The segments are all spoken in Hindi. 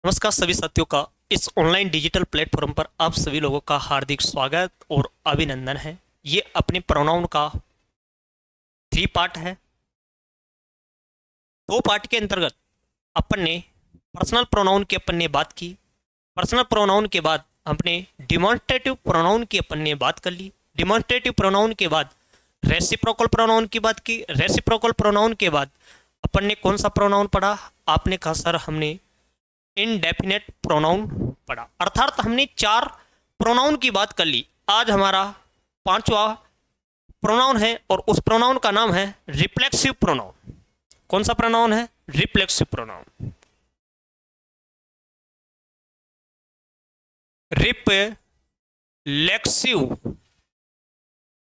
नमस्कार सभी साथियों का इस ऑनलाइन डिजिटल प्लेटफॉर्म पर आप सभी लोगों का हार्दिक स्वागत और अभिनंदन है। ये अपने प्रोनाउन का 3 पार्ट है। 2 पार्ट के अंतर्गत अपन ने पर्सनल प्रोनाउन की अपन ने बात की। पर्सनल प्रोनाउन के बाद हमने डिमॉन्स्ट्रेटिव प्रोनाउन की अपन ने बात कर ली। डिमॉन्स्ट्रेटिव प्रोनाउन के बाद रेसिप्रोकल प्रोनाउन की बात की। रेसिप्रोकल प्रोनाउन के बाद अपन ने कौन सा प्रोनाउन पढ़ा? आपने कहा सर हमने इनडेफिनेट प्रोनाउन पढ़ा, अर्थात हमने 4 प्रोनाउन की बात कर ली। आज हमारा 5वां प्रोनाउन है और उस प्रोनाउन का नाम है रिफ्लेक्सिव प्रोनाउन। कौन सा प्रोनाउन है? Reflexive pronoun. Reflexive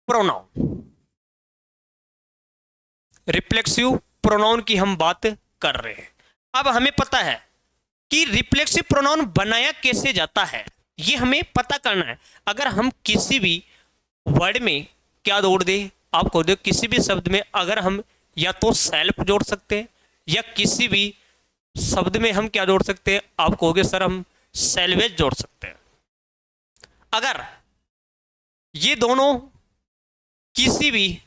pronoun. Reflexive pronoun की हम बात कर रहे हैं। अब हमें पता है कि रिफ्लेक्सिव प्रोनाउन बनाया कैसे जाता है, ये हमें पता करना है। अगर हम किसी भी वर्ड में क्या जोड़ दें, आप कहो दो किसी भी शब्द में अगर हम या तो सेल्फ जोड़ सकते हैं या किसी भी शब्द में हम क्या जोड़ सकते हैं, आप कहोगे सर हम सेल्वेज जोड़ सकते हैं। अगर ये दोनों किसी भी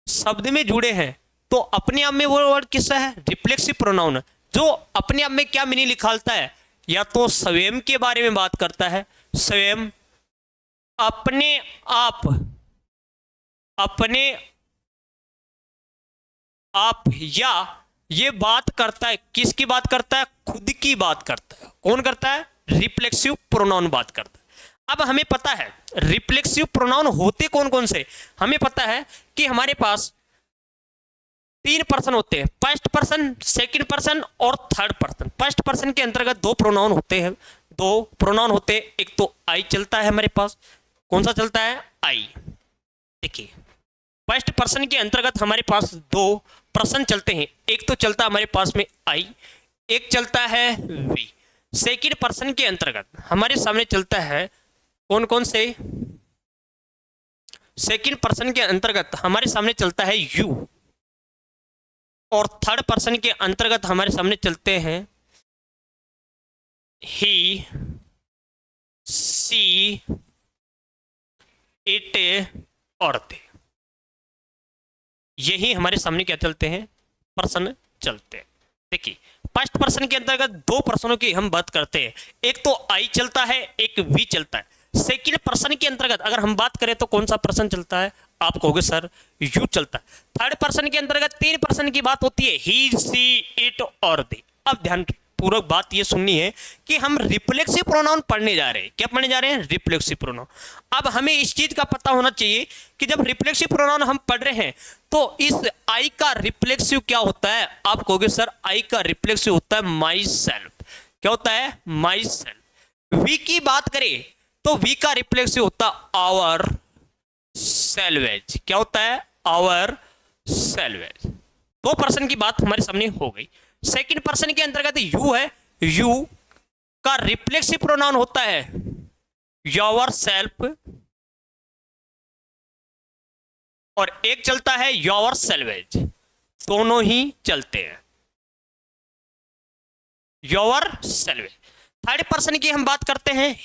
शब्द में जुड़े हैं तो अपने आप में वो वर्ड किसका है? रिफ्लेक्सिव प्रोनाउन, जो अपने आप में क्या मीनिंग निकालता है, या तो स्वयं के बारे में बात करता है, स्वयं अपने आप या ये बात करता है, किसकी बात करता है? खुद की बात करता है। कौन करता है? रिफ्लेक्सिव प्रोनाउन बात करता है। अब हमें पता है रिफ्लेक्सिव प्रोनाउन होते कौन कौन से। हमें पता है कि हमारे पास 3 पर्सन होते हैं, फर्स्ट पर्सन, सेकंड पर्सन और थर्ड पर्सन। फर्स्ट पर्सन के अंतर्गत 2 प्रोनाउन होते हैं। 2 प्रोनाउन होते हैं, एक तो आई चलता है हमारे पास। कौन सा चलता है? आई। देखिए फर्स्ट पर्सन के अंतर्गत हमारे पास 2 पर्सन चलते हैं। एक तो चलता है हमारे पास में आई, एक चलता है वी। सेकंड पर्सन के अंतर्गत हमारे सामने चलता है कौन कौन से? सेकंड पर्सन के अंतर्गत हमारे सामने चलता है यू, और थर्ड पर्सन के अंतर्गत हमारे सामने चलते हैं ही, सी, इट और दे। यही हमारे सामने क्या चलते हैं? पर्सन चलते हैं। देखिए फर्स्ट पर्सन के अंतर्गत 2 पर्सनों की हम बात करते हैं, एक तो आई चलता है, एक वी चलता है। सेकंड पर्सन के अंतर्गत अगर हम बात करें तो कौन सा पर्सन चलता है? आप कहोगे सर यू चलता है। थर्ड पर्सन के अंतर्गत 3 पर्सन की बात होती है, ही, सी, इट और दे। अब ध्यान पूर्वक बात ये सुननी है कि हम रिफ्लेक्सिव प्रोनाउन पढ़ने जा रहे हैं। क्या पढ़ने जा रहे हैं? Reflexive pronoun. अब हमें इस चीज का पता होना चाहिए कि जब रिफ्लेक्सिव प्रोनाउन हम पढ़ रहे हैं तो इस आई का रिफ्लेक्सिव क्या होता है? आप कहोगे सर आई का रिफ्लेक्सिव होता है माई सेल्फ। क्या होता है? My self. वी की बात करें तो वी का रिफ्लेक्सिव होता है आवर सेल्वेज। क्या होता है? Our salvage. 2 पर्सन की बात हमारे सामने हो गई। सेकंड पर्सन के अंतर्गत यू है, यू का रिफ्लेक्सिव प्रोनाउन होता है योर सेल्फ, और एक चलता है योर सेल्वेज। दोनों ही चलते हैं योर सेल्वेज। थर्ड पर्सन की हम बात करते हैं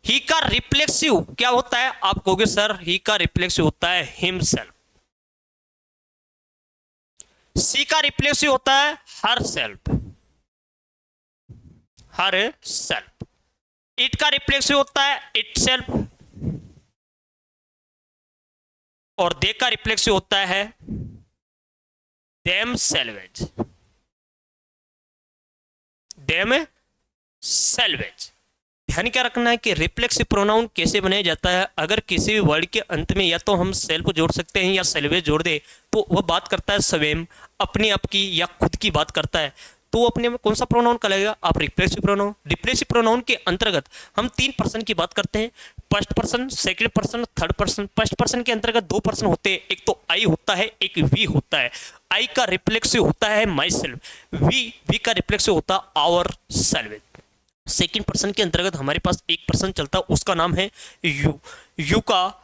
ही का रिफ्लेक्सिव क्या होता है? आप कहोगे सर ही का रिफ्लेक्सिव होता है हिमसेल्फ। सी का रिफ्लेक्सिव होता है her self, her self. It का रिफ्लेक्सिव होता है इट सेल्फ, और दे का रिफ्लेक्सिव होता है देम सेल्वेज, देम सेल्वेज। ध्यान क्या रखना है कि रिफ्लेक्सिव प्रोनाउन कैसे बनाया जाता है। अगर किसी भी वर्ड के अंत में या तो हम सेल्फ जोड़ सकते हैं या सेल्वेज जोड़ दे तो वह बात करता है स्वयं, अपने आप की या खुद की बात करता है, तो वो अपने में कौन सा प्रोनाउन कहलाएगा? आप रिफ्लेक्सिव प्रोनाउन। रिफ्लेक्सिव प्रोनाउन के अंतर्गत हम 3 पर्सन की बात करते हैं, first person, second person, third person. First person के अंतर्गत 2 पर्सन होते हैं, एक तो आई होता है, एक वी होता है। आई का रिफ्लेक्सिव होता है माई सेल्फ, वी का रिफ्लेक्सिव होता है आवर सेल्वेज। सेकंड पर्सन के अंतर्गत हमारे पास एक पर्सन चलता है, उसका नाम है यू। यू का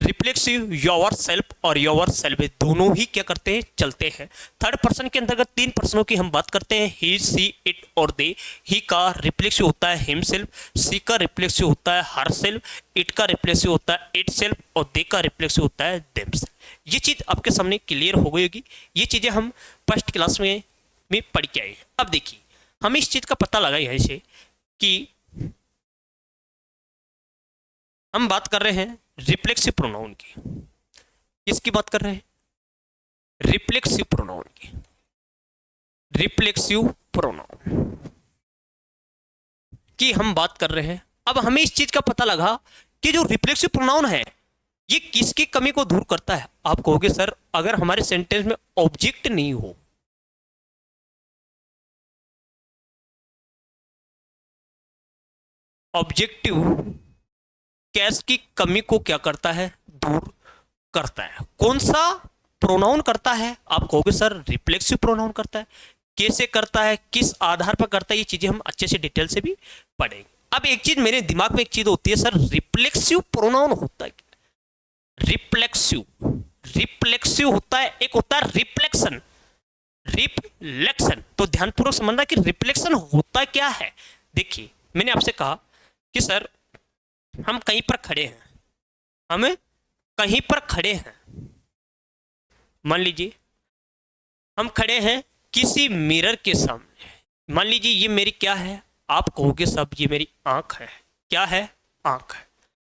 रिफ्लेक्सिव योर सेल्फ और योर सेल्फ दोनों ही क्या करते हैं, चलते हैं। थर्ड पर्सन के अंतर्गत तीन पर्सनों की हम बात करते हैं, ही, सी, इट और दे। ही का रिफ्लेक्सिव होता है हिमसेल्फ, सी का रिफ्लेक्सिव होता है हर सेल्फ, इट का रिफ्लेक्सिव होता है इट सेल्फ और दे का रिफ्लेक्सिव होता है देमसेल्फ। ये चीज आपके सामने क्लियर हो गई होगी। ये चीजें हम फर्स्ट क्लास में पढ़ के आए। अब देखिए हम इस चीज का पता लगाए हैं इसे कि हम बात कर रहे हैं रिफ्लेक्सिव प्रोनाउन की। किसकी बात कर रहे हैं, रिफ्लेक्सिव प्रोनाउन की। रिफ्लेक्सिव प्रोनाउन की हम बात कर रहे हैं। अब हमें इस चीज का पता लगा कि जो रिफ्लेक्सिव प्रोनाउन है ये किसकी कमी को दूर करता है। आप कहोगे सर अगर हमारे सेंटेंस में ऑब्जेक्ट नहीं हो, ऑब्जेक्टिव कैस की कमी को क्या करता है, दूर करता है। कौन सा प्रोनाउन करता है, आप कहोगे सर रिफ्लेक्सिव प्रोनाउन करता है। कैसे करता है, किस आधार पर करता है, ये चीजें हम अच्छे से डिटेल से भी पढ़ेंगे। अब एक चीज मेरे दिमाग में एक चीज होती है, सर रिफ्लेक्सिव प्रोनाउन होता है, रिफ्लेक्सिव, रिफ्लेक्सिव होता है, एक होता है रिफ्लेक्शन, रिफ्लेक्शन। तो ध्यानपूर्वक समझना कि रिफ्लेक्शन होता क्या है। देखिए मैंने आपसे कहा कि सर हम कहीं पर खड़े हैं, हम कहीं पर खड़े हैं, मान लीजिए हम खड़े हैं किसी मिरर के सामने। मान लीजिए ये मेरी क्या है, आप कहोगे सब ये मेरी आंख है। क्या है, आंख है।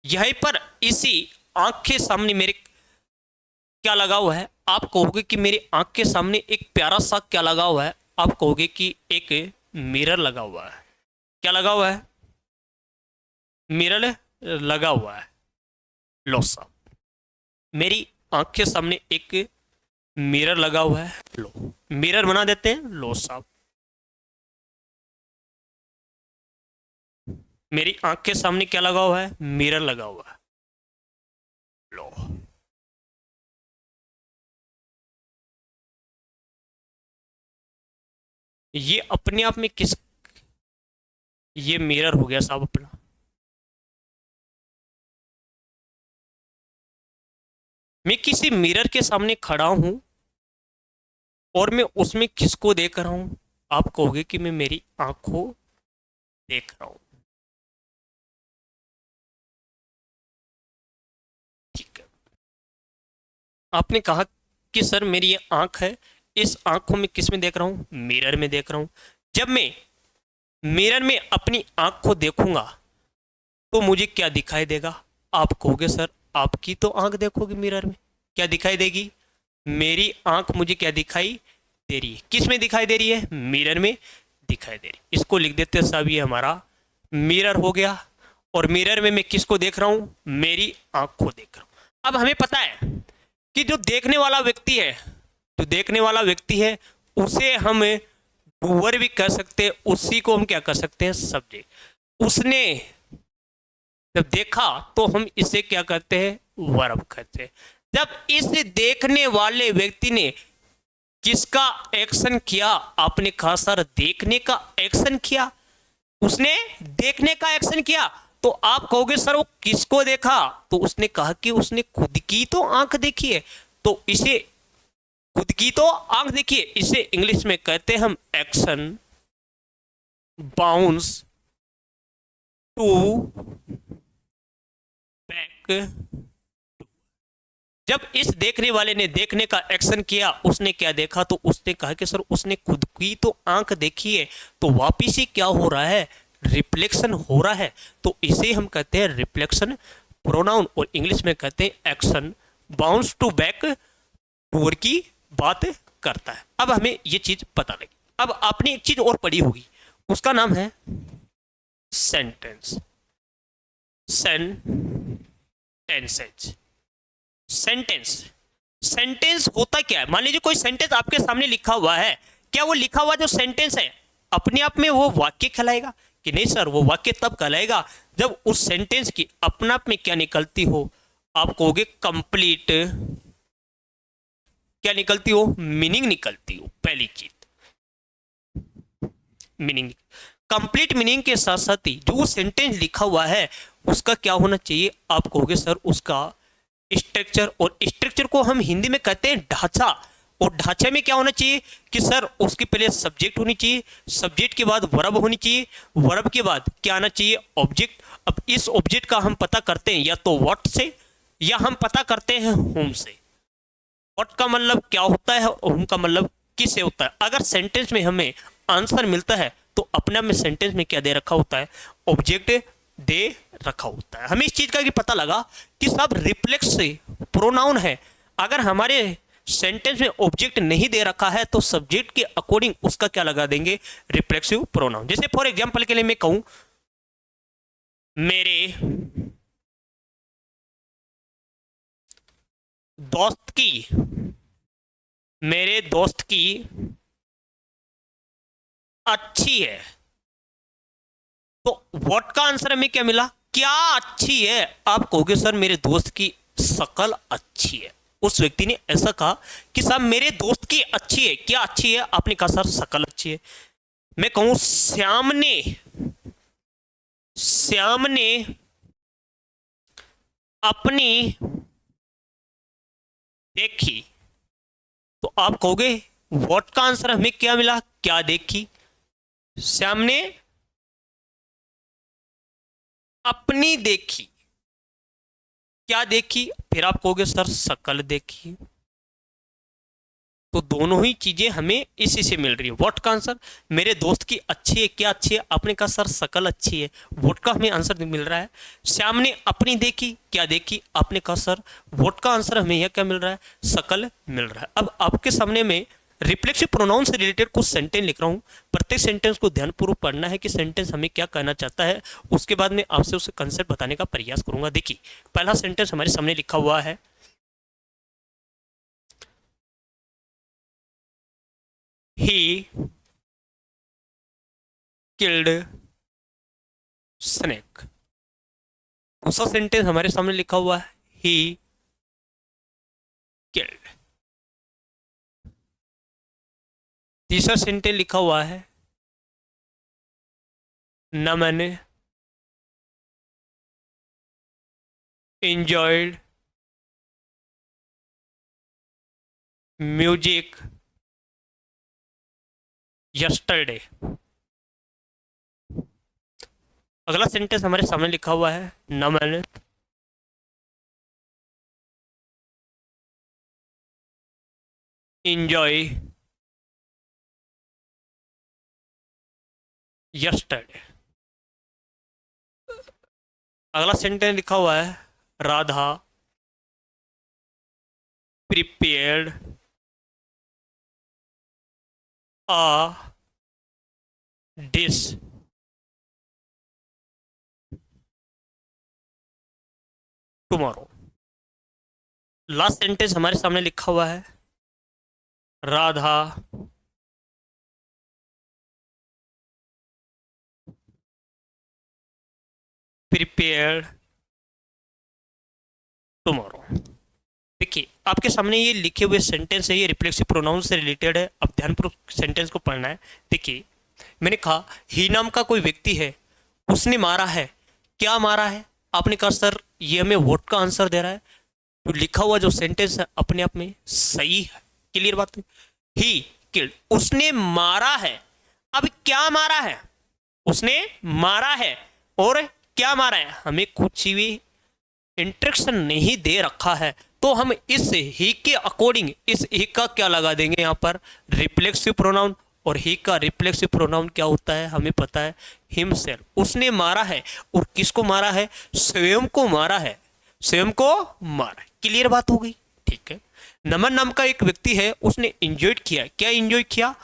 यहीं पर इसी आंख के सामने मेरे क्या लगा हुआ है, आप कहोगे कि मेरी आंख के सामने एक प्यारा सा क्या लगा हुआ है, आप कहोगे कि एक मिरर लगा हुआ है। क्या लगा हुआ है, मिरर लगा हुआ है। लो साहब मेरी आंख के सामने एक मिरर लगा हुआ है, लो मिरर बना देते हैं। लो साहब मेरी आंख के सामने क्या लगा हुआ है, मिरर लगा हुआ है। लो ये अपने आप में किस, ये मिरर हो गया साहब अपना। मैं किसी मिरर के सामने खड़ा हूं और मैं उसमें किसको देख रहा हूं, आप कहोगे कि मैं मेरी आंखों देख रहा हूं। ठीक है, आपने कहा कि सर मेरी ये आंख है, इस आंखों में किस में देख रहा हूं, मिरर में देख रहा हूं। जब मैं मिरर में अपनी आंख को देखूंगा तो मुझे क्या दिखाई देगा, आप कहोगे सर आपकी तो आंख देखोगे मिरर में, क्या दिखाई देगी, मेरी आंख मुझे क्या दिखाई दे रही है, किस में दिखाई दे रही है, मिरर में दिखाई दे रही है। इसको लिख देते हैं साहब, ये हमारा मिरर हो गया। और मिरर में मैं किसको देख रहा हूं, मेरी आंख को देख रहा हूं। अब हमें पता है कि जो देखने वाला व्यक्ति है, जो देखने वाला व्यक्ति है उसे हम डूअर भी कर सकते हैं, उसी को हम क्या कर सकते हैं, सब्जेक्ट। उसने जब देखा तो हम इसे क्या करते हैं, वर्ब करते हैं। जब इस देखने वाले व्यक्ति ने किसका एक्शन किया, आपने कहा सर देखने का एक्शन किया, उसने देखने का एक्शन किया, तो आप कहोगे सर वो किसको देखा, तो उसने कहा कि उसने खुद की तो आंख देखी है, तो इसे खुद की तो आंख देखिए, इसे इंग्लिश में कहते हैं हम एक्शन बाउंस टू बैक। जब इस देखने वाले ने देखने का एक्शन किया, उसने क्या देखा, तो उसने कहा कि सर उसने खुद की तो आंख देखी है, तो वापिस ही क्या हो रहा है, रिफ्लेक्शन हो रहा है। तो इसे हम कहते हैं रिफ्लेक्शन प्रोनाउन, और इंग्लिश में कहते हैं एक्शन बाउंस टू बैक, टूअर की बात करता है। अब हमें ये चीज पता लगी। अब आपने एक चीज और पढ़ी होगी, उसका नाम है सेंटेंस। सेंटेंसेज, सेंटेंस, सेंटेंस होता क्या है। मान लीजिए कोई सेंटेंस आपके सामने लिखा हुआ है, क्या वो लिखा हुआ जो सेंटेंस है अपने आप में वो वाक्य कहलाएगा कि नहीं सर, वो वाक्य तब कहलाएगा जब उस सेंटेंस की अपने आप में क्या निकलती हो, आप कहोगे कंप्लीट क्या निकलती हो, मीनिंग निकलती हो। पहली चीज मीनिंग, कंप्लीट मीनिंग के साथ साथ ही जो सेंटेंस लिखा हुआ है उसका क्या होना चाहिए, आप कहोगे सर उसका स्ट्रक्चर, और स्ट्रक्चर को हम हिंदी में कहते हैं ढांचा। और ढांचे में क्या होना चाहिए कि सर उसके पहले सब्जेक्ट होनी चाहिए, सब्जेक्ट के बाद वर्ब होनी चाहिए, वर्ब के बाद क्या आना चाहिए, ऑब्जेक्ट। अब इस ऑब्जेक्ट का हम पता करते हैं या तो व्हाट से या हम पता करते हैं होम से। व्हाट का मतलब क्या होता है, होम का मतलब किससे होता है। अगर सेंटेंस में हमें आंसर मिलता है तो अपने आप में सेंटेंस में क्या दे रखा होता है, ऑब्जेक्ट दे रखा होता है। हमें इस चीज का भी पता लगा कि सब रिफ्लेक्सिव प्रोनाउन है। अगर हमारे सेंटेंस में ऑब्जेक्ट नहीं दे रखा है तो सब्जेक्ट के अकॉर्डिंग उसका क्या लगा देंगे, रिफ्लेक्सिव प्रोनाउन। जैसे फॉर एग्जांपल के लिए मैं कहूं मेरे दोस्त की, मेरे दोस्त की अच्छी है, तो व्हाट का आंसर हमें क्या मिला, क्या अच्छी है। आप कहोगे सर मेरे दोस्त की शक्ल अच्छी है। उस व्यक्ति ने ऐसा कहा कि साहब मेरे दोस्त की अच्छी है, क्या अच्छी है, आपने कहा सर शक्ल अच्छी है। मैं कहूं श्याम ने अपनी देखी, तो आप कहोगे व्हाट का आंसर हमें क्या मिला, क्या देखी। श्याम ने अपनी देखी, क्या देखी, फिर आप कहोगे सर शक्ल देखी। तो दोनों ही चीजें हमें इसी से मिल रही है। व्हाट का आंसर मेरे दोस्त की अच्छी है, क्या अच्छी है, आपने कहा सर शक्ल अच्छी है, व्हाट का हमें आंसर मिल रहा है। श्याम ने अपनी देखी, क्या देखी, आपने कहा सर व्हाट का आंसर हमें यह क्या मिल रहा है, शक्ल मिल रहा है। अब आपके सामने में रिफ्लेक्सिव प्रोनाउन से रिलेटेड कुछ सेंटेंस लिख रहा हूं। प्रत्येक सेंटेंस को ध्यानपूर्वक पढ़ना है कि सेंटेंस हमें क्या कहना चाहता है, उसके बाद में आपसे उसे कंसेप्ट बताने का प्रयास करूंगा। देखिए पहला सेंटेंस हमारे सामने लिखा हुआ है, he killed snake। दूसरा सेंटेंस हमारे सामने लिखा हुआ है, he killed। तीसरा सेंटेंस लिखा हुआ है, नमन enjoyed music yesterday। अगला सेंटेंस हमारे सामने लिखा हुआ है, नमन enjoy yesterday। अगला सेंटेंस लिखा हुआ है, Radha prepared a dish tomorrow। Last sentence हमारे सामने लिखा हुआ है, राधा prepared tomorrow। देखिए आपके सामने ये लिखे हुए सेंटेंस है, ये रिफ्लेक्सिव प्रोनाउन से रिलेटेड है। अब ध्यानपूर्वक सेंटेंस को पढ़ना है। देखिए मैंने कहा ही नाम का कोई व्यक्ति है, उसने मारा है, क्या मारा है, आपने कहा सर ये हमें व्हाट का आंसर दे रहा है। तो लिखा हुआ जो सेंटेंस है अपने आप में सही है, क्लियर बात है। ही किल्ड, उसने मारा है। अब क्या मारा है, उसने मारा है और क्या मारा है, हमें कुछ भी इंस्ट्रक्शन नहीं दे रखा है, तो हम इस ही के अकॉर्डिंग इस ही का क्या लगा देंगे यहाँ पर, रिफ्लेक्सिव प्रोनाउन। और ही का रिफ्लेक्सिव प्रोनाउन क्या होता है हमें पता है, हिमसेल्फ। उसने मारा है, और किसको मारा है, स्वयं को मारा है, स्वयं को मारा है। क्लियर बात हो गई, ठीक है। नमन नाम का एक व्यक्ति है, उसने इंजॉयड किया, क्या इंजॉय किया,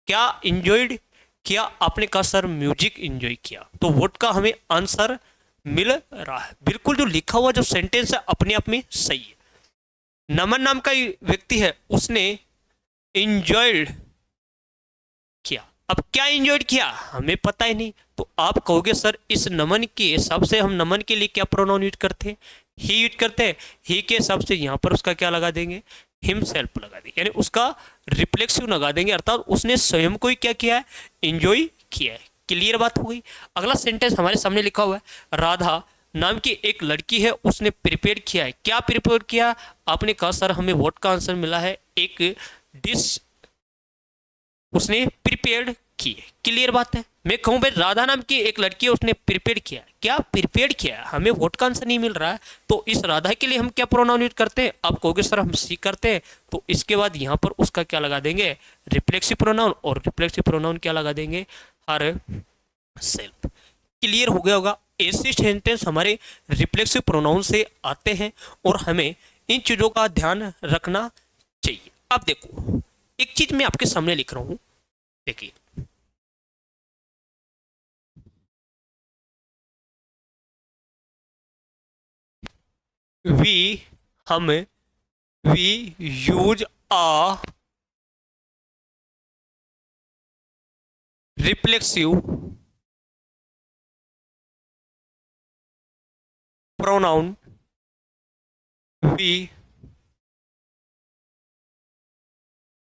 क्या इंजॉयड किया, आपने कहा सर म्यूजिक इंजॉय किया। तो व्हाट का हमें आंसर मिल रहा है। बिल्कुल जो लिखा हुआ जो सेंटेंस है अपने आप में सही है। नमन नाम का व्यक्ति है, उसने इंजॉयड किया। अब क्या इंजॉयड किया हमें पता ही नहीं, तो आप कहोगे सर इस नमन के हिसाब से हम नमन के लिए क्या प्रोनाउन यूज करते हैं, ही यूज करते हैं। ही के हिसाब से यहाँ पर उसका क्या लगा देंगे, हिमसेल्फ लगा देंगे, यानी उसका रिफ्लेक्सिव लगा देंगे, अर्थात उसने स्वयं को ही क्या किया है, इंजॉय किया है। क्लियर बात हो गई। अगला सेंटेंस हमारे सामने लिखा हुआ है, राधा नाम की एक लड़की है, उसने प्रिपेयर किया है। क्या प्रिपेयर किया? आपने कहा सर हमें वोट का आंसर मिला है, एक डिश उसने प्रिपेयर्ड की है। क्लियर बात है। मैं कहूं भाई राधा नाम की एक लड़की है, उसने प्रिपेयर किया। क्या प्रिपेयर किया? हमें वोट का आंसर नहीं मिल रहा है, तो इस राधा के लिए हम क्या प्रोनाउन यूज करते हैं? आप कहोगे सर हम सी करते हैं, तो इसके बाद यहाँ पर उसका क्या लगा देंगे? Reflexive pronoun. और रिफ्लेक्सिव प्रोनाउन क्या लगा देंगे? Her self. क्लियर हो गया होगा। ऐसे सेंटेंस हमारे रिफ्लेक्सिव प्रोनाउन से आते हैं और हमें इन चीजों का ध्यान रखना चाहिए। अब देखो एक चीज मैं आपके सामने लिख रहा हूं, देखिए वी हम we use a reflexive pronoun we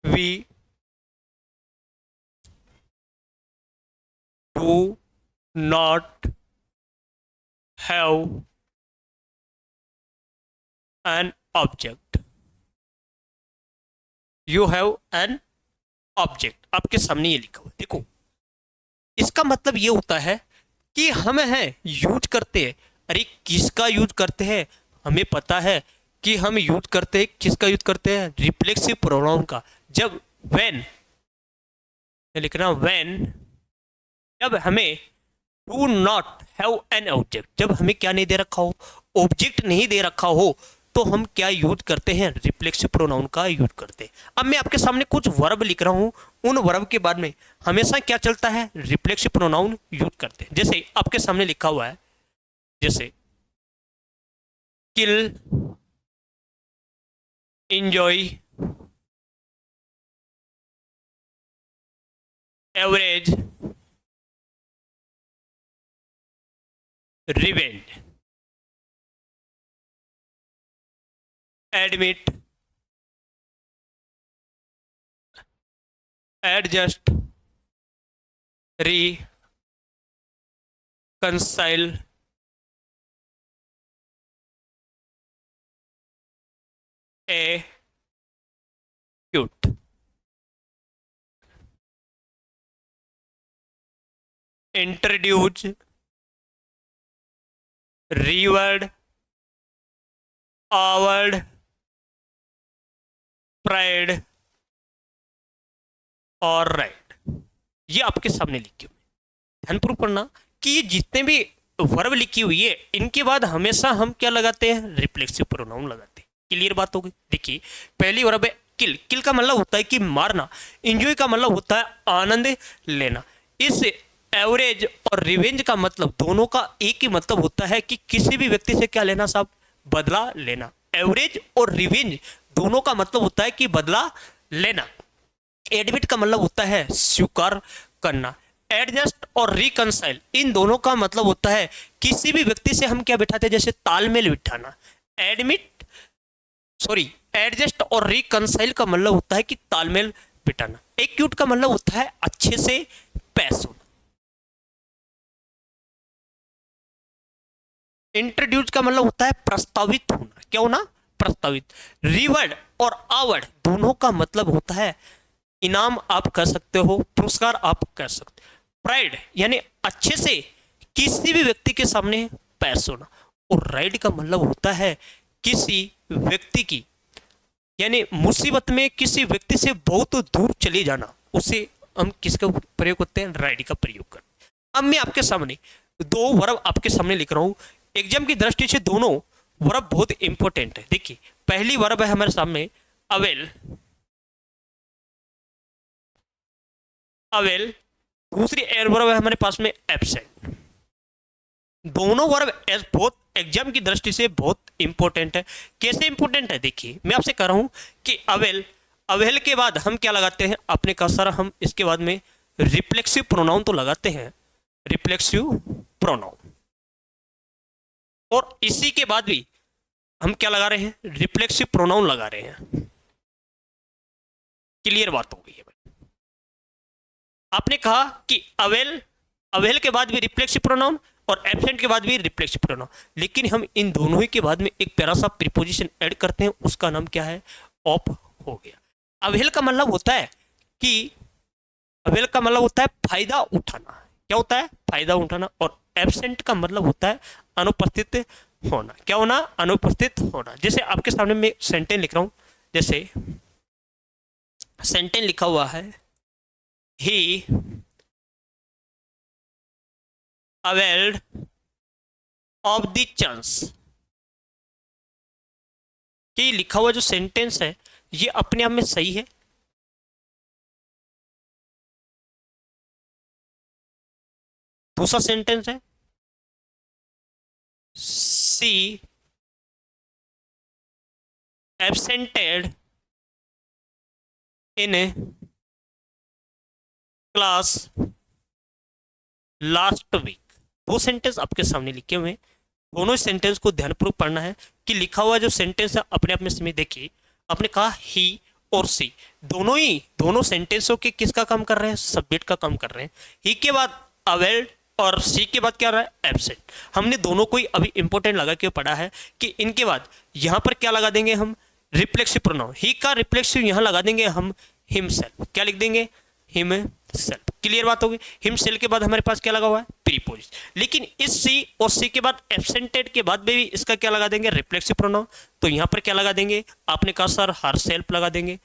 we do not have an object. You have an object. आपके सामने ये लिखा हुआ देखो, इसका मतलब ये होता है कि हम हैं यूज करते हैं। अरे किसका यूज करते हैं? हमें पता है कि हम यूज करते हैं, किसका यूज करते हैं? रिफ्लेक्सिव प्रोनाउन का। जब व्हेन लिखना, व्हेन जब हमें do not have an object, जब हमें क्या नहीं दे रखा हो? ऑब्जेक्ट नहीं दे रखा हो, तो हम क्या यूज करते हैं? रिफ्लेक्सिव प्रोनाउन का यूज करते हैं। अब मैं आपके सामने कुछ वर्ब लिख रहा हूं, उन वर्ब के बाद में हमेशा क्या चलता है? रिफ्लेक्सिव प्रोनाउन यूज करते हैं। जैसे आपके सामने लिखा हुआ है, जैसे kill, enjoy, average, revenge, admit, adjust, reconcile, acute, introduce, reward, award, pride और राइट। ये आपके सामने लिखी हुई, ध्यानपूर्वक पढ़ना कि ये जितने भी वर्ब लिखी हुई है इनके बाद हमेशा हम क्या लगाते हैं? रिफ्लेक्सिव प्रोनाउन लगाते हैं। क्लियर बात हो गई। देखिए पहली वर्ब है किल। किल का मतलब होता है कि मारना। एंजॉय का मतलब होता है आनंद लेना। इस एवरेज और रिवेंज का मतलब दोनों का एक ही मतलब होता है कि किसी भी व्यक्ति से क्या लेना साहब? बदला लेना। एवरेज और रिवेंज दोनों का मतलब होता है कि बदला लेना। एडमिट का मतलब होता है स्वीकार करना। एडजस्ट और रिकंसाइल इन दोनों का मतलब होता है किसी भी व्यक्ति से हम क्या बिठाते हैं? जैसे तालमेल बिठाना। एडमिट सॉरी एडजस्ट और रिकंसाइल का मतलब होता है कि तालमेल बिठाना। एक्यूट का मतलब होता है अच्छे से पेश होना। इंट्रोड्यूस का मतलब होता है प्रस्तावित होना। क्या होना? प्रस्तावित। रिवर्ड और आवर्ड दोनों का मतलब होता है इनाम आप कह सकते हो, पुरस्कार आप कह सकते हो। प्राइड यानी अच्छे से किसी भी व्यक्ति के सामने पेश होना। और राइड का मतलब होता है किसी व्यक्ति की यानी मुसीबत में किसी व्यक्ति से बहुत दूर चले जाना, उसे हम किसका प्रयोग करते हैं? राइड का प्रयोग करते हैं। अब मैं आपके सामने दो वर्ब आपके सामने लिख रहा हूं। एग्जाम की दृष्टि से दोनों वर्ब बहुत इंपॉर्टेंट है। देखिए पहली वर्ब है हमारे सामने अवेल, अवेल। दूसरी एयर वर्ब है हमारे पास में एब्सेंट। दोनों वर्ब बहुत एग्जाम की दृष्टि से बहुत इंपॉर्टेंट है। कैसे इंपॉर्टेंट है? देखिए मैं आपसे कह रहा हूं कि अवेल, अवेल के बाद हम क्या लगाते हैं? आपने कहा सर हम इसके बाद में रिफ्लेक्सिव प्रोनाउन तो लगाते हैं, रिफ्लेक्सिव प्रोनाउन। और इसी के बाद भी हम क्या लगा रहे हैं? रिफ्लेक्सिव प्रोनाउन लगा रहे हैं। क्लियर बात हो गई है भाई। आपने कहा कि अवेल, अवेल के बाद भी रिफ्लेक्सिव प्रोनाउन, और एब्सेंट के बाद भी रिफ्लेक्सिव प्रोनाउन। लेकिन हम इन दोनों ही के बाद में एक प्यारा सा प्रीपोजिशन ऐड करते हैं, उसका नाम क्या है, ऑफ हो गया। अवेल का मतलब होता है कि अवेल का मतलब होता है फायदा उठाना। क्या होता है, फायदा उठाना। और एब्सेंट का मतलब होता है अनुपस्थित होना। क्या होना, अनुपस्थित होना। जैसे आपके सामने मैं सेंटेंस लिख रहा हूं, जैसे सेंटेंस लिखा हुआ है, ही अवेल्ड ऑफ द चांस। कि लिखा हुआ जो सेंटेंस है ये अपने आप में सही है। दूसरा सेंटेंस है, सी एब्सेंटेड इन क्लास लास्ट वीक। दो सेंटेंस आपके सामने लिखे हुए हैं, दोनों सेंटेंस को ध्यानपूर्वक पढ़ना है कि लिखा हुआ जो सेंटेंस है अपने आप में समय देखिए। आपने कहा ही और सी, दोनों सेंटेंसों के किसका काम कर रहे हैं, सब्जेक्ट का काम कर रहे हैं। ही के बाद अवेल्ड और सी के बाद क्या रहा है, एब्सेंट। हमने दोनों को ही अभी इंपॉर्टेंट लगा के पढ़ा है कि इनके बाद यहां पर क्या लगा देंगे हम, रिफ्लेक्सिव प्रोनाउन। ही का रिफ्लेक्सिव यहां लगा देंगे हम हिमसेल्फ। क्या लिख देंगे, हिमसेल्फ। क्लियर बात होगी। हिमसेल्फ के बाद हमारे पास क्या लगा हुआ है, प्रीपोजिशन। लेकिन इस सी और सी के बाद एब्सेंटेड के बाद भी इसका क्या लगा देंगे, रिफ्लेक्सिव प्रोनाउन। तो यहां पर क्या लगा देंगे, आपने कहा सर हर सेल्फ लगा देंगे।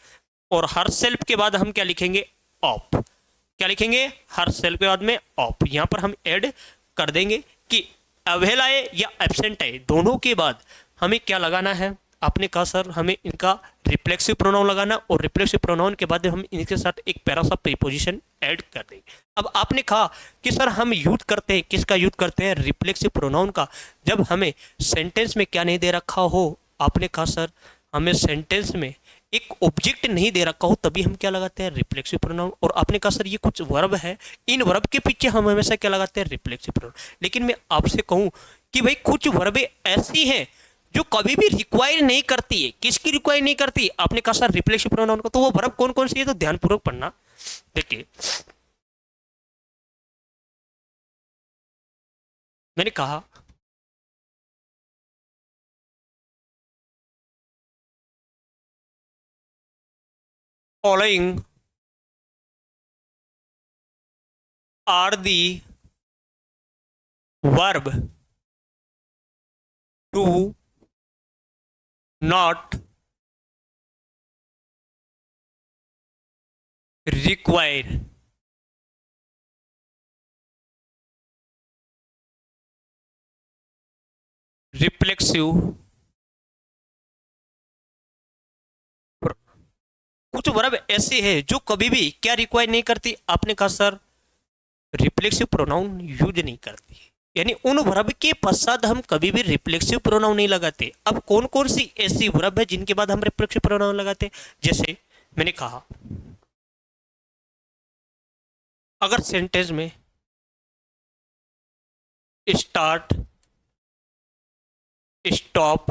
और हर सेल्फ के बाद हम क्या लिखेंगे, ऑफ। क्या लिखेंगे, हर सेल्फ के बाद में ऑफ। यहां पर हम ऐड कर देंगे कि अवेल आए या एब्सेंट आए, दोनों के बाद हमें क्या लगाना है। आपने कहा सर हमें इनका रिफ्लेक्सिव प्रोनाउन लगाना, और रिफ्लेक्सिव प्रोनाउन के बाद हम इनके साथ एक प्यारा सा प्रीपोजिशन ऐड कर देंगे। अब आपने कहा कि सर हम यूज करते हैं, किसका यूज करते हैं, रिफ्लेक्सिव प्रोनाउन का, जब हमें सेंटेंस में क्या नहीं दे रखा हो। आपने कहा सर हमें सेंटेंस में एक ऑब्जेक्ट नहीं दे रखा हो, तभी हम क्या लगाते हैं, रिफ्लेक्सिव प्रोनाउन। और आपने कहा सर ये कुछ वर्ब है, इन वर्ब के पीछे हम हमेशा क्या लगाते हैं, रिफ्लेक्सिव प्रोनाउन। लेकिन मैं आपसे कहूं कि भाई कुछ वर्बें ऐसी हैं जो कभी भी रिक्वायर नहीं करती है। किसकी रिक्वायर नहीं करती, आपने कहा सर रिफ्लेक्सिव प्रोनाउन को, तो वो वर्ब कौन कौन सी है, तो ध्यानपूर्वक पढ़ना। देखिए मैंने कहा following are the verb to not require reflexive. कुछ वर्ब ऐसे है जो कभी भी क्या रिक्वायर नहीं करती, आपने कहा सर रिफ्लेक्सिव प्रोनाउन यूज नहीं करती। यानी उन वर्ब के पश्चात हम कभी भी रिफ्लेक्सिव प्रोनाउन नहीं लगाते। अब कौन कौन सी ऐसी वर्ब है जिनके बाद हम रिफ्लेक्सिव प्रोनाउन लगाते, जैसे मैंने कहा अगर सेंटेंस में start, stop,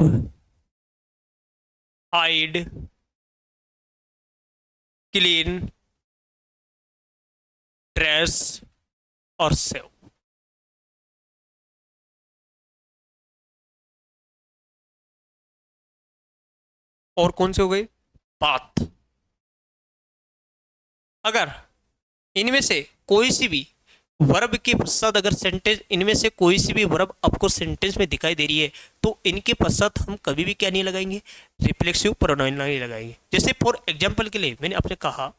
hide, clean, dress और सेव, और कौन से हो गए, बात। अगर इनमें से कोई सी भी वर्ब के पश्चात, अगर सेंटेंस इनमें से कोई सी भी वर्ब आपको सेंटेंस में दिखाई दे रही है, तो इनके पश्चात हम कभी भी क्या नहीं लगाएंगे, रिफ्लेक्सिव प्रोनाउन नहीं लगाएंगे। जैसे फॉर एग्जांपल के लिए मैंने आपसे कहा,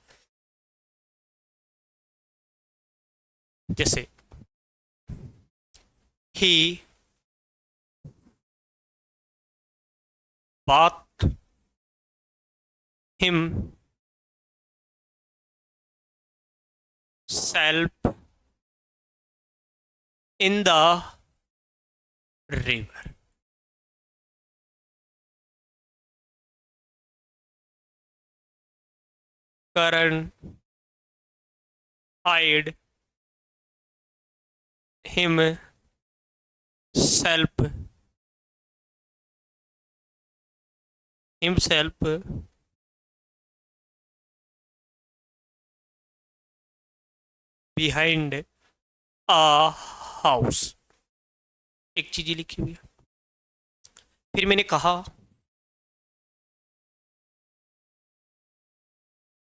जैसे ही बात him self in the river. Karan hide him self himself behind a house. एक चीज ये लिखी हुई है। फिर मैंने कहा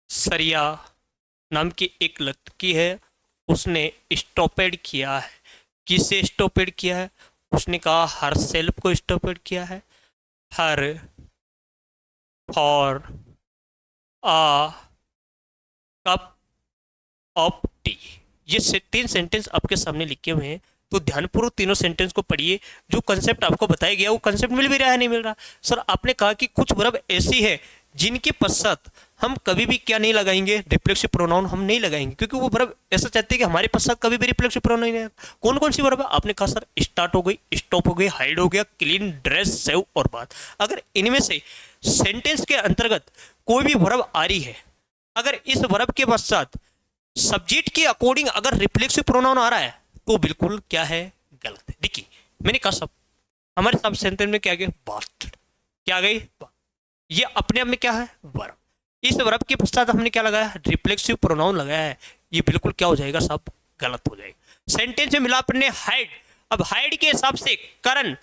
सरिया नाम की एक लड़की है, उसने स्टॉपेड किया है। किसे स्टॉपेड किया है? उसने कहा हर सेल्फ को स्टॉपेड किया है। Her for uh cup of T. ये तीन सेंटेंस आपके सामने लिखे हुए हैं, तो ध्यानपूर्वक तीनों सेंटेंस को पढ़िए। जो कंसेप्ट आपको बताया गया वो कंसेप्ट मिल भी रहा है नहीं मिल रहा? सर आपने कहा कि कुछ वर्ब ऐसी है जिनके पश्चात हम कभी भी क्या नहीं लगाएंगे, रिफ्लेक्सिव प्रोनाउन हम नहीं लगाएंगे, क्योंकि वो वर्ब ऐसा चाहते हैं कि हमारे पश्चात कभी भी रिफ्लेक्सिव प्रोनाउन नहीं आए। कौन कौन सी वर्ब है? आपने कहा सर स्टार्ट हो गई, स्टॉप हो गई, हाइड हो गया, क्लीन, ड्रेस, सेव और बात। अगर इनमें से सेंटेंस के अंतर्गत कोई भी वर्ब आ रही है, अगर इस वर्ब के पश्चात सब्जेक्ट के अकॉर्डिंग अगर रिफ्लेक्सिव प्रोनाउन आ रहा है तो बिल्कुल क्या है, गलत है। देखिए मैंने कहा सब हमारे सब सेंटेंस में क्या गई, बात क्या गई, ये अपने आप में क्या है, वर्ब। इस वर्ब के पश्चात हमने क्या लगाया, रिफ्लेक्सिव प्रोनाउन लगाया है, ये बिल्कुल क्या हो जाएगा, सब गलत हो जाएगा। सेंटेंस में मिला अपने हाइड। अब हाइड के हिसाब से करण,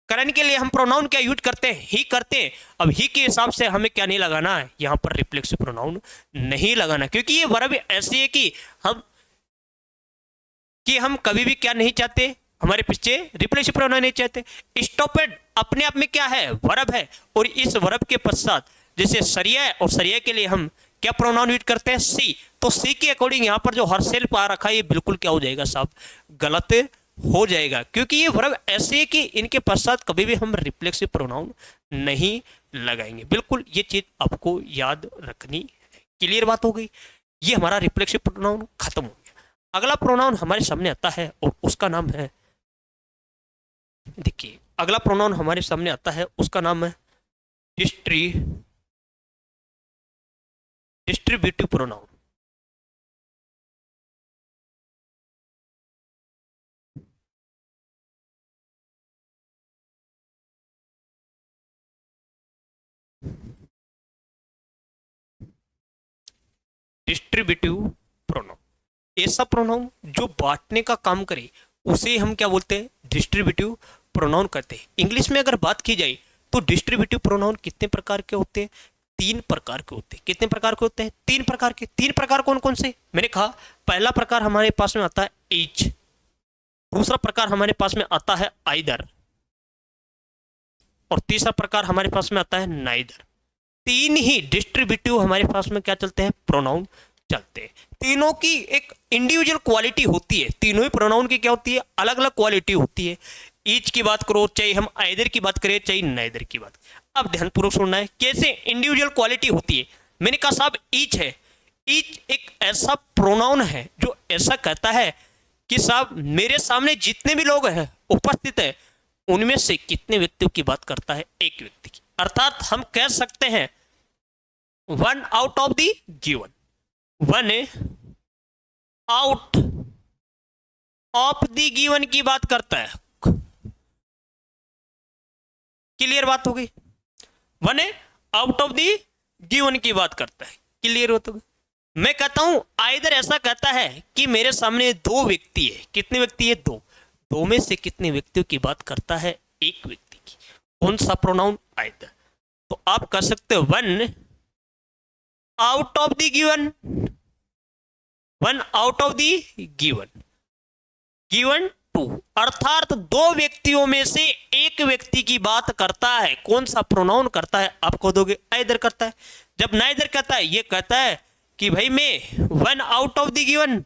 करण के लिए हम प्रोनाउन क्या यूज करते हैं, ही करते हैं। अब ही के हिसाब से हमें क्या नहीं लगाना है, यहां पर रिफ्लेक्सिव प्रोनाउन नहीं लगाना, क्योंकि ये वर्ब ऐसी है कि हम कभी भी क्या नहीं चाहते, हमारे पीछे रिफ्लेक्सिव प्रोनाउन नहीं चाहते। स्टॉपेड अपने आप में क्या है, वर्ब है, और इस वर्ब के पश्चात जैसे सरिया है, और सरिया के लिए हम क्या प्रोनाउन यूज करते हैं, सी। तो सी के अकॉर्डिंग यहाँ पर जो हर सेल्फ आ रखा है ये बिल्कुल क्या हो जाएगा, सब गलत हो जाएगा, क्योंकि ये वर्ब ऐसे है कि इनके पश्चात कभी भी हम रिफ्लेक्सिव प्रोनाउन नहीं लगाएंगे। बिल्कुल ये चीज आपको याद रखनी है। क्लियर बात हो गई? ये हमारा रिफ्लेक्सिव प्रोनाउन खत्म हो गया। अगला प्रोनाउन हमारे सामने आता है और उसका नाम है, देखिए अगला प्रोनाउन हमारे सामने आता है, उसका नाम है डिस्ट्रीब्यूटिव प्रोनाउन। डिस्ट्रीब्यूटिव प्रोनाउन ऐसा प्रोनाउन जो बांटने का काम करे उसे हम क्या बोलते हैं, डिस्ट्रीब्यूटिव प्रोनाउन कहते हैं। इंग्लिश में अगर बात की जाए तो डिस्ट्रीब्यूटिव प्रोनाउन कितने प्रकार के होते हैं, तीन प्रकार के होते हैं। कितने प्रकार के होते हैं, तीन प्रकार के। तीन प्रकार कौन कौन से? मैंने कहा पहला प्रकार हमारे पास में आता है ईच, दूसरा प्रकार हमारे पास में आता है आइदर, और तीसरा प्रकार हमारे पास में आता है नाइदर। तीन ही डिस्ट्रीब्यूटिव हमारे पास में क्या चलते हैं, प्रोनाउन चलते हैं। तीनों की एक इंडिविजुअल क्वालिटी होती है, तीनों ही प्रोनाउन की क्या होती है, अलग अलग क्वालिटी होती है। ईच की बात करो, चाहे हम आइदर की बात करें, चाहे नाइदर की बात। अब ध्यानपूर्वक सुनना है कैसे इंडिविजुअल क्वालिटी होती है। मैंने कहा साहब ईच है, ईच एक ऐसा प्रोनाउन है जो ऐसा कहता है कि साहब मेरे सामने जितने भी लोग हैं उपस्थित है उनमें से कितने व्यक्तियों की बात करता है, एक व्यक्ति की। अर्थात हम कह सकते हैं one out of the given, one out of the given की बात करता है। क्लियर बात हो गई? One out of the given की बात करता है। क्लियर हो तो मैं कहता हूं आइदर ऐसा कहता है कि मेरे सामने दो व्यक्ति है। कितने व्यक्ति है, दो। दो में से कितने व्यक्तियों की बात करता है, एक व्यक्ति की। कौन सा प्रोनाउन, आइदर। तो आप कह सकते हो one out of the given, one out of the given, given two, अर्थात दो व्यक्तियों में से एक व्यक्ति की बात करता है। कौन सा प्रोनाउन करता है, आप कह दोगे आइदर करता है। जब नाइदर कहता है, ये कहता है कि भाई मैं one out of the given,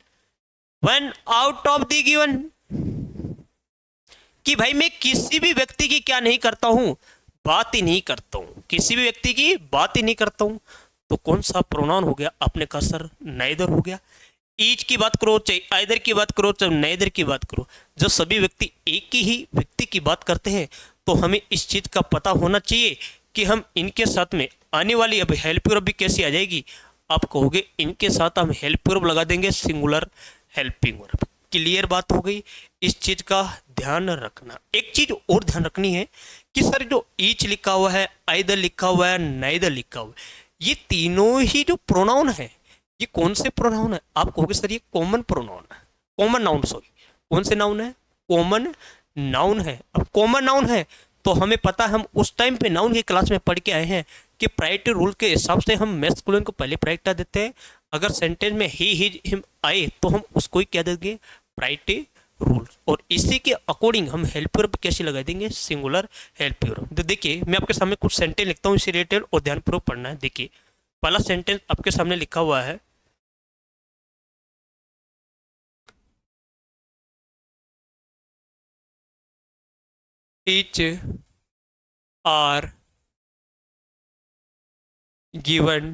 one out of the given, कि भाई मैं किसी भी व्यक्ति की क्या नहीं करता हूं, बात ही नहीं करता हूं, किसी भी व्यक्ति की बात ही नहीं करता हूं। तो कौन सा प्रोनाउन हो गया, आपने कहा सर नाइदर हो गया। ईच की बात करो, चाहे आइदर की बात करो, चाहे नाइदर की बात करो, जब सभी व्यक्ति एक ही व्यक्ति की बात करते हैं तो हमें इस चीज का पता होना चाहिए कि हम इनके साथ में आने वाली अब हेल्प वर्ब भी कैसी आ जाएगी। आप कहोगे इनके साथ हम हेल्प वर्ब लगा देंगे, सिंगुलर हेल्पिंग वर्ब। क्लियर बात हो गई? इस चीज का ध्यान रखना। एक चीज और ध्यान रखनी है कि सर जो ईच लिखा हुआ है, आइदर लिखा हुआ है, नाइदर लिखा हुआ है, ये तीनों ही जो प्रोनाउन है ये कौन से प्रोनाउन है? आप कहोगे सर ये कॉमन प्रोनाउन है, कॉमन नाउन, सॉरी कौन से नाउन है, कॉमन नाउन है। अब कॉमन नाउन है तो हमें पता है, हम उस टाइम पे नाउन की क्लास में पढ़ के आए हैं कि प्रायोरिटी रूल के हिसाब से हम मैस्कुलिन को पहले प्रायोरिटी देते हैं। अगर सेंटेंस में ही हिज हिम आए तो हम उसको ही क्या देंगे, प्रायोरिटी रूल। और इसी के अकॉर्डिंग हम हेल्प वर्ब कैसे लगा देंगे, सिंगुलर हेल्प वर्ब। तो देखिए मैं आपके सामने कुछ सेंटेंस लिखता हूँ इसी रिलेटेड और ध्यानपूर्वक पढ़ना है। देखिए पहला सेंटेंस आपके सामने लिखा हुआ है, each are given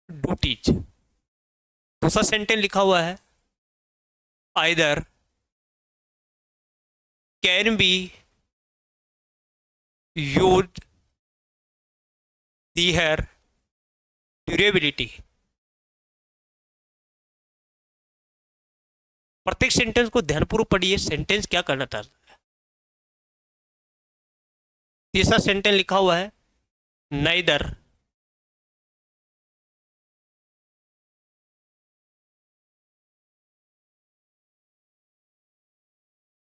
duties। दूसरा सेंटेंस लिखा हुआ है, either can be use the here durability. प्रत्येक सेंटेंस को ध्यानपूर्वक पढ़िए, सेंटेंस क्या करना चाहता है। तीसरा सेंटेंस लिखा हुआ है, neither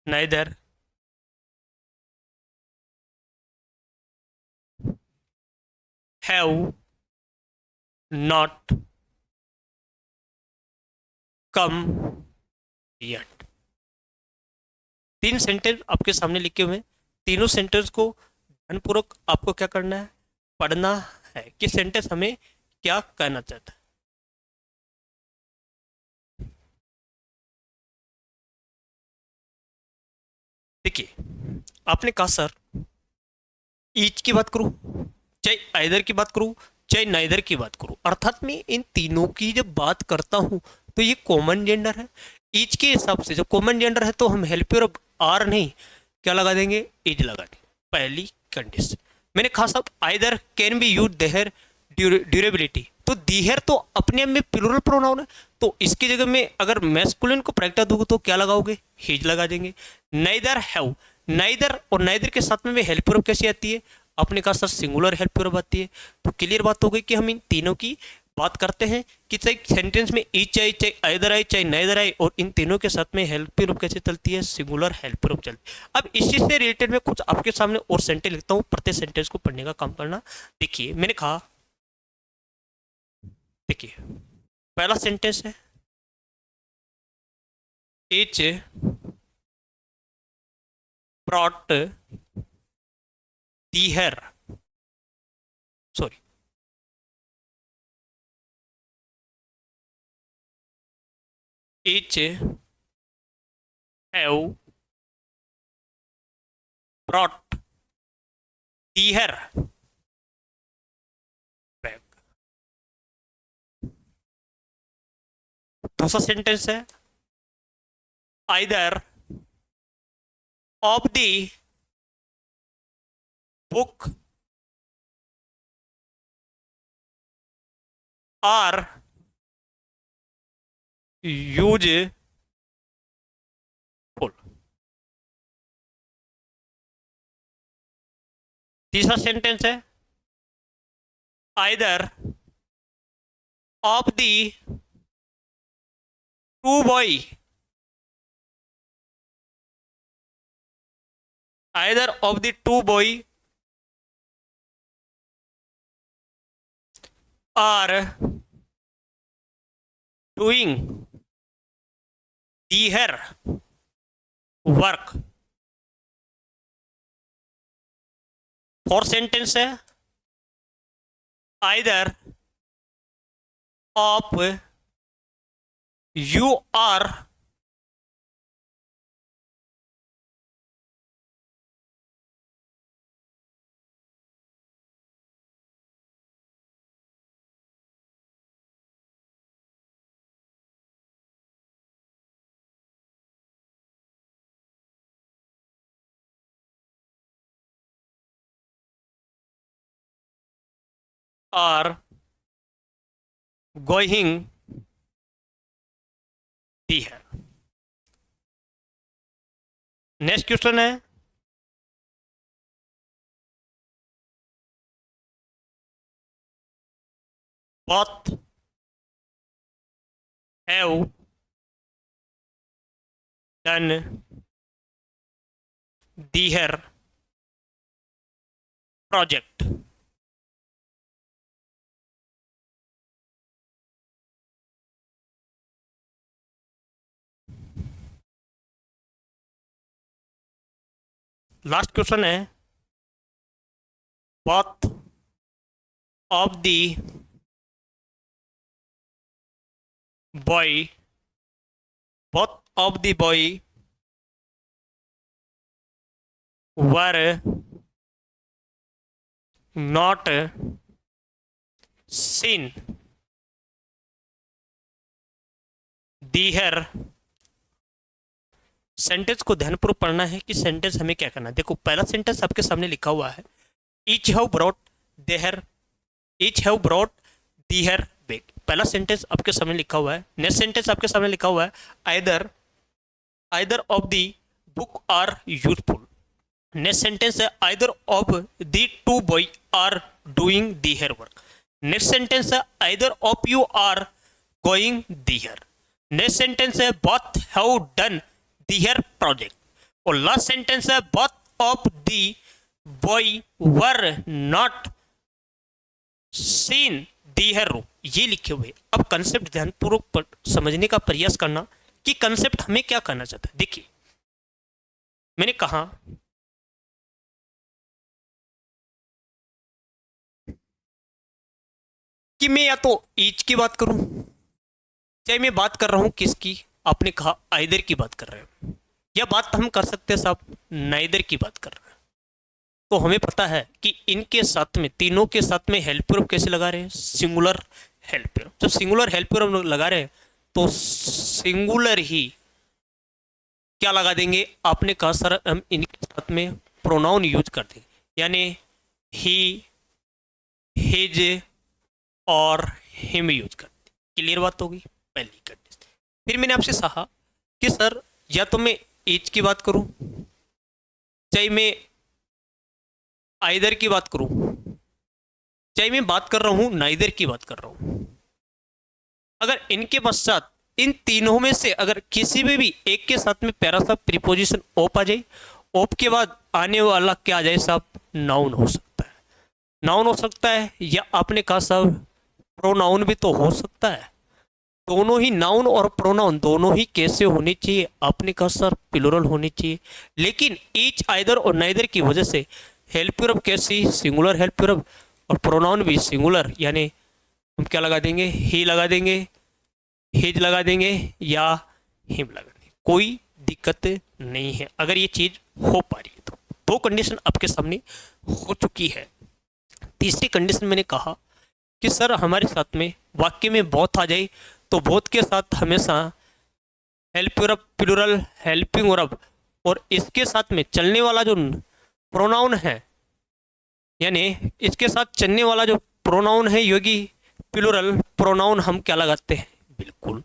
neither have not come yet। तीन सेंटेंस आपके सामने लिखे हुए हैं। तीनों सेंटेंस को ध्यानपूर्वक आपको क्या करना है, पढ़ना है कि सेंटेंस हमें क्या कहना चाहता है। देखिए आपने कहा सर ईच की बात करूं, चाहे आइदर की बात करूं, चाहे नाइदर की बात करूं, अर्थात मैं इन तीनों की जब बात करता हूं तो ये कॉमन जेंडर है। ईच के हिसाब से जब कॉमन जेंडर है तो हम हेल्प और आर नहीं क्या लगा देंगे, इज लगा देंगे, पहली कंडीशन। मैंने कहा साहब either can be use their durability, तो दीहर तो अपने आप में प्लूरल प्रोनाउन है, तो इसकी जगह में अगर मैस्कुलिन को प्रायोरिटी दूंगा तो क्या लगाओगे, हिज लगा देंगे। नाइदर हैव, नाइदर और नाइदर के साथ में हेल्प वर्ब कैसी आती है, अपने कहा सर सिंगुलर हेल्प वर्ब आती है। तो क्लियर बात हो गई कि हम इन तीनों की बात करते हैं कि चाहे सेंटेंस में ईच आए, चाहे आइदर आए, चाहे नाइदर आए, और इन तीनों के साथ में हेल्प वर्ब कैसे चलती है, सिंगुलर हेल्प वर्ब चलती है। अब इसी से रिलेटेड मैं कुछ आपके सामने और सेंटेंस लिखता हूँ, प्रत्येक सेंटेंस को पढ़ने का काम करना। देखिए मैंने कहा, देखिए पहला सेंटेंस है, each brought their, sorry, each have brought their back. दूसरा सेंटेंस है, either of the book are useful. तीसरा सेंटेंस है, either of the two boy, either of the two boy are doing their work. Fourth sentence है, either of you are are going there. Next question है, both have done their project. Last question है both of the boy both of the boy were not seen there. Sentence को ध्यानपूर्वक पढ़ना है कि सेंटेंस हमें क्या करना है। देखो पहला सेंटेंस आपके सामने लिखा हुआ है each have brought their, each have brought their bag. पहला सेंटेंस आपके सामने लिखा हुआ है। नेक्स्ट सेंटेंस आपके सामने लिखा हुआ है either either of the book are useful. Next sentence है either of the two boy are doing their work. Next sentence है either of you are going there. Next sentence है both have done their project. और लास्ट सेंटेंस है both of the boy were not seen their room. ये लिखे हुए। अब कंसेप्ट ध्यानपूर्वक समझने का प्रयास करना कि कंसेप्ट हमें क्या करना चाहता है। देखिए मैंने कहा कि मैं या तो ईच की बात करूं, चाहे मैं बात कर रहा हूं किसकी, आपने कहा आइदर की बात कर रहे हो, या बात हम कर सकते हैं साहब नाइदर की बात कर रहे हैं। तो हमें पता है कि इनके साथ में तीनों के साथ में हेल्प वर्ब कैसे लगा रहे हैं, सिंगुलर हेल्प वर्ब। जब सिंगुलर हेल्प वर्ब लगा रहे हैं तो सिंगुलर ही क्या लगा देंगे, आपने कहा सर हम इनके साथ में प्रोनाउन यूज कर देंगे, यानी ही, हिज और हिम यूज कर देंगे। क्लियर बात होगी पहली कंडीशन। फिर मैंने आपसे कहा कि सर या तो मैं ईच की बात करूं, चाहे मैं आइदर की बात करूं, चाहे मैं बात कर रहा हूं नाइदर की बात कर रहा हूं, अगर इनके पश्चात इन तीनों में से अगर किसी में भी एक के साथ में प्यारा सा प्रीपोजिशन ओप आ जाए, ओप के बाद आने वाला क्या आ जाए साहब, नाउन हो सकता है। नाउन हो सकता है या आपने कहा साहब प्रोनाउन भी तो हो सकता है। दोनों ही नाउन और प्रोनाउन दोनों ही कैसे होने चाहिए, आपने कहा सर प्लूरल होनी चाहिए। लेकिन ईच आइदर और नाइदर की वजह से हेल्प वर्ब कैसी, सिंगुलर हेल्प वर्ब, और प्रोनाउन भी सिंगुलर, यानी हम क्या लगा देंगे, ही लगा देंगे, हिज लगा देंगे या हिम लगा देंगे। कोई दिक्कत नहीं है अगर ये चीज हो पा रही है तो। दो कंडीशन आपके सामने हो चुकी है। तीसरी कंडीशन मैंने कहा कि सर हमारे साथ में वाक्य में बोथ आ जाए तो बोथ के साथ हमेशा help verb plural helping verb, और इसके साथ में चलने वाला जो प्रोनाउन है, यानी इसके साथ चलने वाला जो प्रोनाउन है योगी प्लूरल प्रोनाउन, हम क्या लगाते हैं, बिल्कुल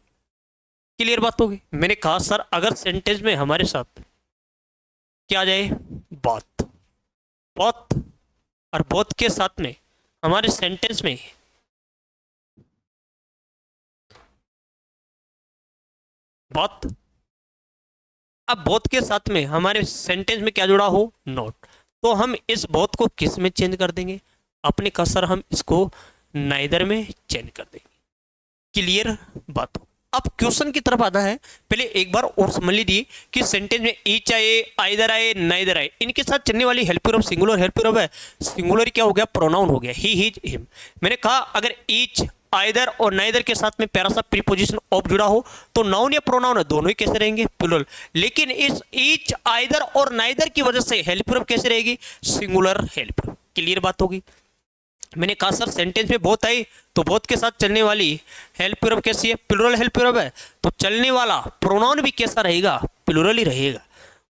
क्लियर बात होगी। मैंने कहा सर अगर सेंटेंस में हमारे साथ क्या आ जाए, बोथ, बोथ और बोथ के साथ में हमारे सेंटेंस में बोथ, अब बोथ के साथ में हमारे सेंटेंस में क्या जुड़ा हो, नॉट, तो हम इस बोथ को किस में चेंज कर देंगे, अपने का सर हम इसको नाइदर में चेंज कर देंगे। क्लियर बात हो। अब क्वेश्चन की तरफ आता है, पहले एक बार और समझ लीजिए कि सेंटेंस में ईच आए, आइदर आए, नाइदर आए, इनके साथ चलने वाली help verb singular help verb है। सिंगुलर क्या हो गया, प्रोनाउन हो गया, ही, हिज, हिम। मैंने कहा अगर ईच आइदर और नाइदर के साथ में प्यारा सा प्रीपोजिशन ऑफ जुड़ा हो तो नाउन या प्रोनाउन है दोनों ही कैसे रहेंगे, प्लूरल। लेकिन इस ईच आइदर और नाइदर की वजह से हेल्प वर्ब कैसे रहेगी, सिंगुलर हेल्प वर्ब। क्लियर बात होगी। मैंने कहा सर सेंटेंस में बोथ आई तो बोथ के साथ चलने वाली हेल्प वर्ब कैसी है, प्लूरल हेल्प वर्ब है, तो चलने वाला प्रोनाउन भी कैसा रहेगा, प्लूरल ही रहेगा।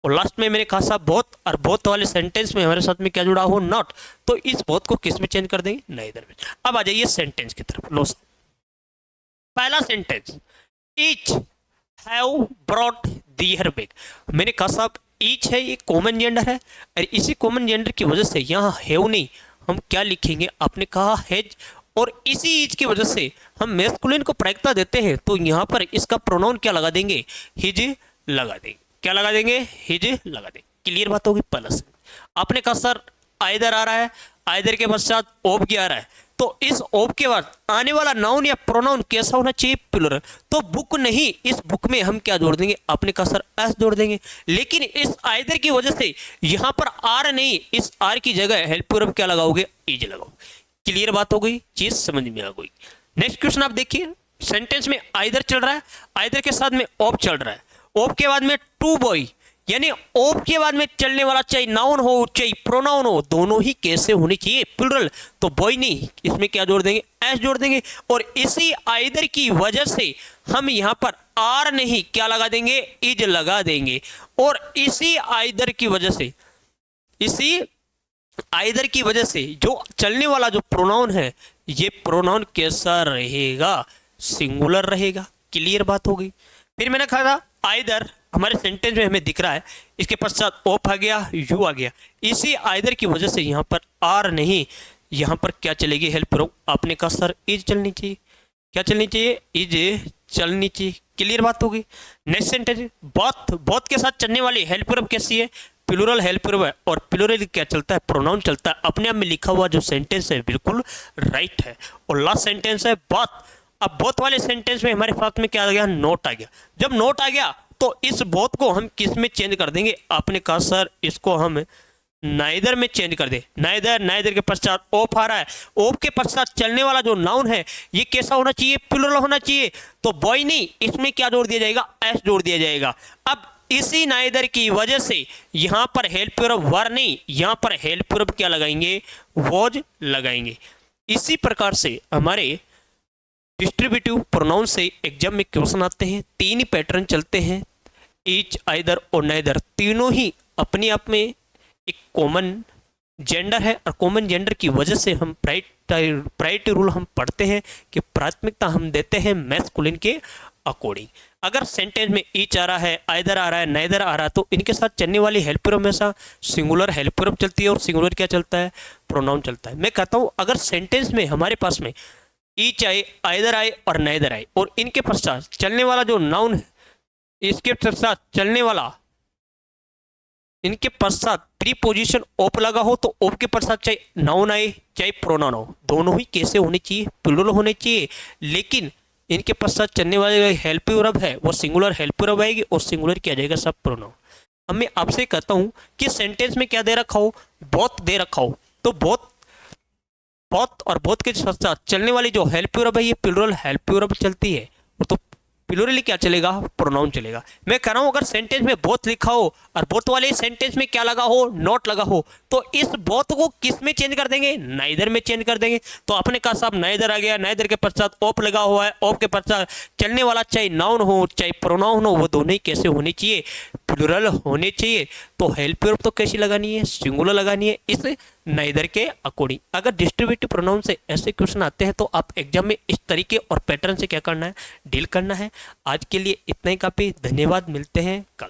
और लास्ट में मैंने कहा साहब बोथ, और बोथ वाले सेंटेंस में हमारे साथ में क्या जुड़ा हो, नॉट, तो इस बोथ को किस में चेंज कर देंगे, नाइदर में। अब आ जाइए सेंटेंस की तरफ। लो पहला sentence, each have brought their bag. मैंने कहा साहब ईच है, ये कॉमन जेंडर है, और इसी कॉमन जेंडर की वजह से यहाँ हैव नहीं, हम क्या लिखेंगे, आपने कहा हेज, और इसी ईच की वजह से हम मैस्कुलिन को प्रायिकता देते हैं तो यहाँ पर इसका प्रोनाउन क्या लगा देंगे, हिज लगा देंगे। क्या लगा देंगे, हिज लगा देंगे। क्लियर बात होगी। प्लस आपने कहा सर आइदर आ रहा है, आइदर के पश्चात ऑफ की आ रहा है, तो इस ऑफ के बाद आने वाला नाउन या प्रोनाउन कैसा होना चाहिए, प्लूरल। तो बुक नहीं, इस बुक में हम क्या जोड़ देंगे, आपने कहा सर एस जोड़ देंगे। लेकिन इस आइदर की वजह से यहां पर आर नहीं, इस आर की जगह हेल्प वर्ब क्या लगाओगे, इज लगाओगे। क्लियर बात हो गई, चीज समझ में आ गई। नेक्स्ट क्वेश्चन आप देखिए, सेंटेंस में आइदर चल रहा है, आइदर के साथ में ऑफ चल रहा है, ऑफ के बाद में टू बॉय, यानी ऑफ के बाद में चलने वाला चाहे नाउन हो चाहे प्रोनाउन हो, दोनों ही कैसे होने चाहिए, प्लूरल। तो बॉय नहीं, इसमें क्या जोड़ देंगे, एस जोड़ देंगे। और इसी आइदर की वजह से हम यहां पर आर नहीं क्या लगा देंगे, इज लगा देंगे। और इसी आइदर की वजह से, इसी आइदर की वजह से जो चलने वाला जो प्रोनाउन है, ये प्रोनाउन कैसा रहेगा, सिंगुलर रहेगा। क्लियर बात हो गई। फिर मैंने कहा था आइदर हमारे सेंटेंस में हमें दिख रहा है, इसके पश्चात ऑफ आ गया, यू आ गया, इसी आइदर की वजह से यहाँ पर आर नहीं, यहाँ पर क्या चलेगी, हेल्प वर्ब। आपने कहा सर इज चलनी चाहिए, क्या चलनी चाहिए, इज चलनी चाहिए। क्लियर बात होगी। नेक्स्ट सेंटेंस, बोथ, बोथ के साथ चलने वाली हेल्प वर्ब कैसी है, प्लूरल हेल्प वर्ब है। और प्लूरल क्या चलता है, प्रोनाउन चलता है। अपने आप में लिखा हुआ जो सेंटेंस है बिल्कुल राइट है। और लास्ट सेंटेंस है बोथ। अब बोथ वाले सेंटेंस में हमारे पास में क्या आ गया, नोट आ गया। जब नोट आ गया तो इस बोथ को हम किस में चेंज कर देंगे, आपने कहा सर इसको हम नाइदर में चेंज कर दे। नाइदर, नाइदर के पश्चात ऑफ आ रहा है, ऑफ के पश्चात चलने वाला जो नाउन है ये कैसा होना चाहिए, प्लूरल होना चाहिए। तो बॉय नहीं, इसमें क्या जोड़ दिया जाएगा, एस जोड़ दिया जाएगा। अब इसी नाइदर की वजह से यहां पर हेल्प वर्ब वर नहीं, यहां पर हेल्प वर्ब क्या लगाएंगे, वॉज लगाएंगे। इसी प्रकार से हमारे डिस्ट्रीब्यूटिव प्रोनाउन से एग्जाम में क्वेश्चन आते हैं। तीन ही पैटर्न चलते हैं, ईच, आइदर और नाइदर। तीनों ही अपने आप में एक कॉमन जेंडर है, और कॉमन जेंडर की वजह से हम प्रायोरिटी रूल हम पढ़ते हैं कि प्राथमिकता हम देते हैं मैस्कुलिन के अकॉर्डिंग। अगर सेंटेंस में ईच आ रहा है, आइदर आ रहा है, नाइदर आ रहा है, तो इनके साथ चलने वाली हेल्प वर्ब हमेशा सिंगुलर हेल्प वर्ब चलती है, और सिंगुलर क्या चलता है, प्रोनाउन चलता है। मैं कहता हूं अगर सेंटेंस में हमारे पास में ईच आए, आइदर आए और नाइदर आए, और इनके पश्चात चलने वाला जो नाउन है, इसके साथ चलने वाला, इनके पश्चात प्रीपोजिशन ऑफ लगा हो, तो ऑफ के पश्चात चाहे नाउन आए चाहे प्रोनाउन हो, दोनों ही कैसे होने चाहिए, प्लूरल होने चाहिए। लेकिन इनके पश्चात चलने वाले हेल्प वर्ब है वो सिंगुलर हेल्प वर्ब आएगी, और सिंगुलर क्या जाएगा, सब प्रोनाउन। अब मैं आपसे कहता हूं कि सेंटेंस में क्या दे रखा हो, बोथ दे रखा हो, तो बोथ और बोथ के साथ चलने वाली जो हेल्प वर्ब है ये प्लूरल हेल्प वर्ब चलती है, तो प्लूरली क्या चलेगा, प्रोनाउन चलेगा। मैं कह रहा हूं अगर सेंटेंस में बोथ लिखा हो और बोथ वाले सेंटेंस में क्या लगा हो, नॉट लगा हो, तो इस बोथ को किस में चेंज कर देंगे, नाइदर में चेंज कर देंगे। तो आपने कहा साहब नाइदर आ गया, नाइदर के पश्चात ऑफ लगा हुआ है, ऑफ के पश्चात चलने वाला चाहे नाउन हो चाहे प्रोनाउन हो, वो दोनों ही कैसे होने चाहिए, प्लूरल होने चाहिए। तो हेल्प वर्ब तो कैसी लगानी है, सिंगुलर लगानी है, इस नाइदर के अकॉर्डिंग। अगर डिस्ट्रीब्यूटिव प्रोनाउन से ऐसे क्वेश्चन आते हैं तो आप एग्जाम में इस तरीके और पैटर्न से क्या करना है, डील करना है। आज के लिए इतना ही काफी, धन्यवाद, मिलते हैं कल।